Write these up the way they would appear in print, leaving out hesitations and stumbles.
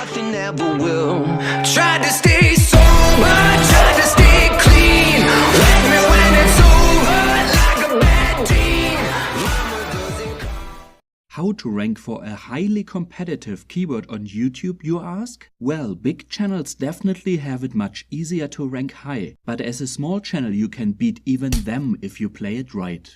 nothing ever will. Tried to stay sober, tried to stay clean. Wake me when it's over, like a bad teen. Mama doesn't come. How to rank for a highly competitive keyword on YouTube, you ask? Well, big channels definitely have it much easier to rank high, but as a small channel you can beat even them if you play it right.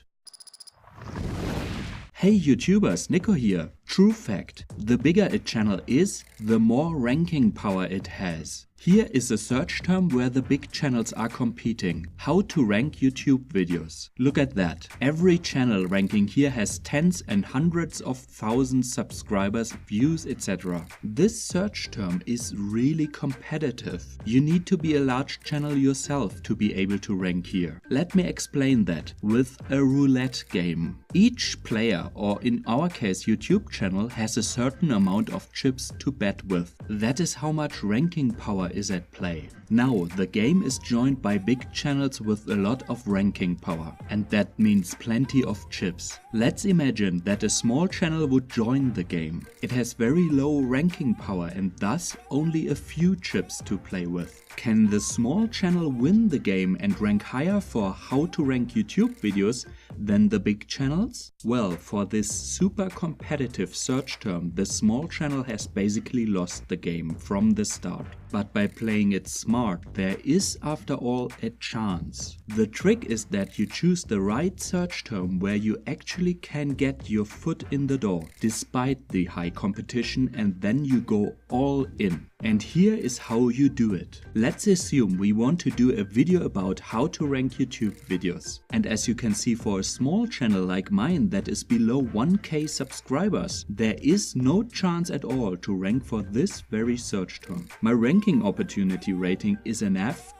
Hey YouTubers, Nico here. True fact, the bigger a channel is, the more ranking power it has. Here is a search term where the big channels are competing. How to rank YouTube videos. Look at that. Every channel ranking here has tens and hundreds of thousands subscribers, views, etc. This search term is really competitive. You need to be a large channel yourself to be able to rank here. Let me explain that with a roulette game. Each player, or in our case YouTube channel, has a certain amount of chips to bet with. That is how much ranking power is at play. Now, the game is joined by big channels with a lot of ranking power, and that means plenty of chips. Let's imagine that a small channel would join the game. It has very low ranking power and thus only a few chips to play with. Can the small channel win the game and rank higher for how to rank YouTube videos than the big channels? Well, for this super competitive search term, the small channel has basically lost the game from the start. But by playing it smart, there is after all a chance. The trick is that you choose the right search term where you actually can get your foot in the door despite the high competition, and then you go all in. And here is how you do it. Let's assume we want to do a video about how to rank YouTube videos. And as you can see, for a small channel like mine that is below 1K subscribers, there is no chance at all to rank for this very search term. My ranking opportunity rating is an F,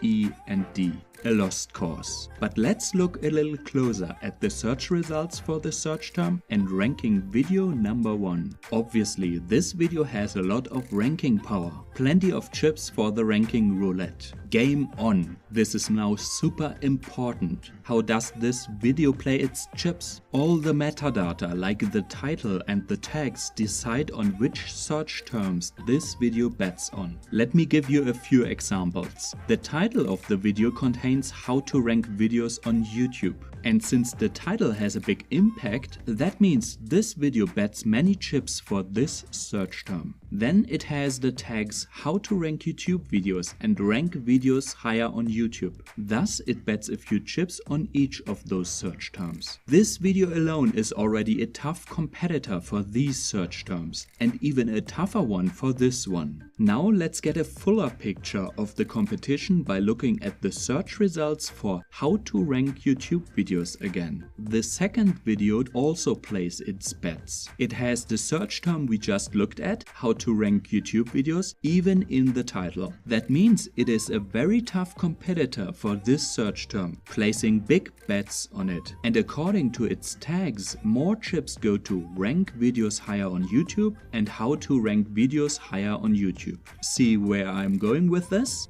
E and D. A lost cause. But let's look a little closer at the search results for the search term and ranking video number 1. Obviously, this video has a lot of ranking power. Plenty of chips for the ranking roulette. Game on. This is now super important. How does this video play its chips? All the metadata like the title and the tags decide on which search terms this video bets on. Let me give you a few examples. The title of the video contains how to rank videos on YouTube. And since the title has a big impact, that means this video bets many chips for this search term. Then it has the tags how to rank YouTube videos and rank videos higher on YouTube. Thus it bets a few chips on each of those search terms. This video alone is already a tough competitor for these search terms, and even a tougher one for this one. Now let's get a fuller picture of the competition by looking at the search results for how to rank YouTube videos again. The second video also plays its bets. It has the search term we just looked at, how to rank YouTube videos, even in the title. That means it is a very tough competitor for this search term, placing big bets on it. And according to its tags, more chips go to rank videos higher on YouTube and how to rank videos higher on YouTube. See where I'm going with this?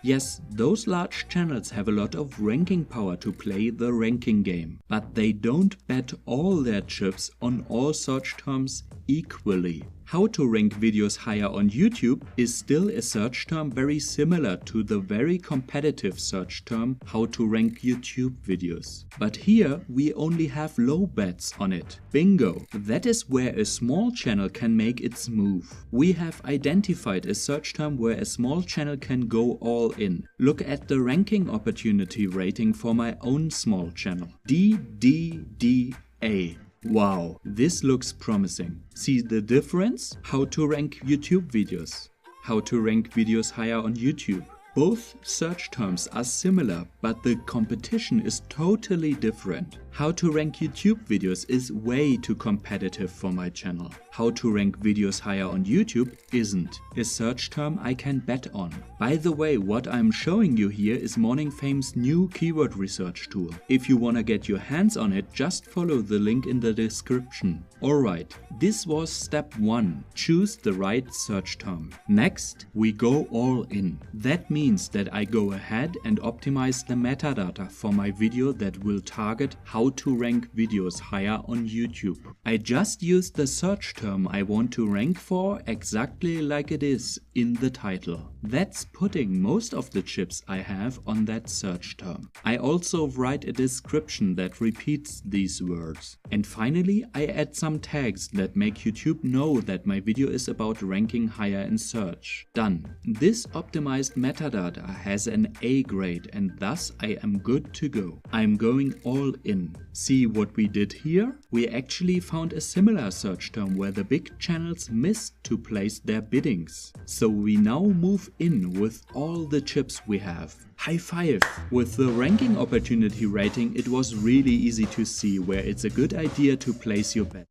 Yes, those large channels have a lot of ranking power to play the ranking game, but they don't bet all their chips on all search terms equally. How to rank videos higher on YouTube is still a search term very similar to the very competitive search term how to rank YouTube videos. But here we only have low bets on it. Bingo! That is where a small channel can make its move. We have identified a search term where a small channel can go all in. Look at the ranking opportunity rating for my own small channel. DDDA. Wow, this looks promising. See the difference? How to rank YouTube videos. How to rank videos higher on YouTube. Both search terms are similar, but the competition is totally different. How to rank YouTube videos is way too competitive for my channel. How to rank videos higher on YouTube isn't a search term I can bet on. By the way, what I'm showing you here is Morning Fame's new keyword research tool. If you wanna get your hands on it, just follow the link in the description. Alright, this was step 1. Choose the right search term. Next, we go all in. That means that I go ahead and optimize the metadata for my video that will target how to rank videos higher on YouTube. I just use the search term I want to rank for exactly like it is in the title. That's putting most of the chips I have on that search term. I also write a description that repeats these words. And finally, I add some tags that make YouTube know that my video is about ranking higher in search. Done. This optimized metadata has an A grade and thus I am good to go. I'm going all in. See what we did here? We actually found a similar search term where the big channels missed to place their biddings. So we now move in with all the chips we have. High five! With the ranking opportunity rating, it was really easy to see where it's a good idea to place your bet.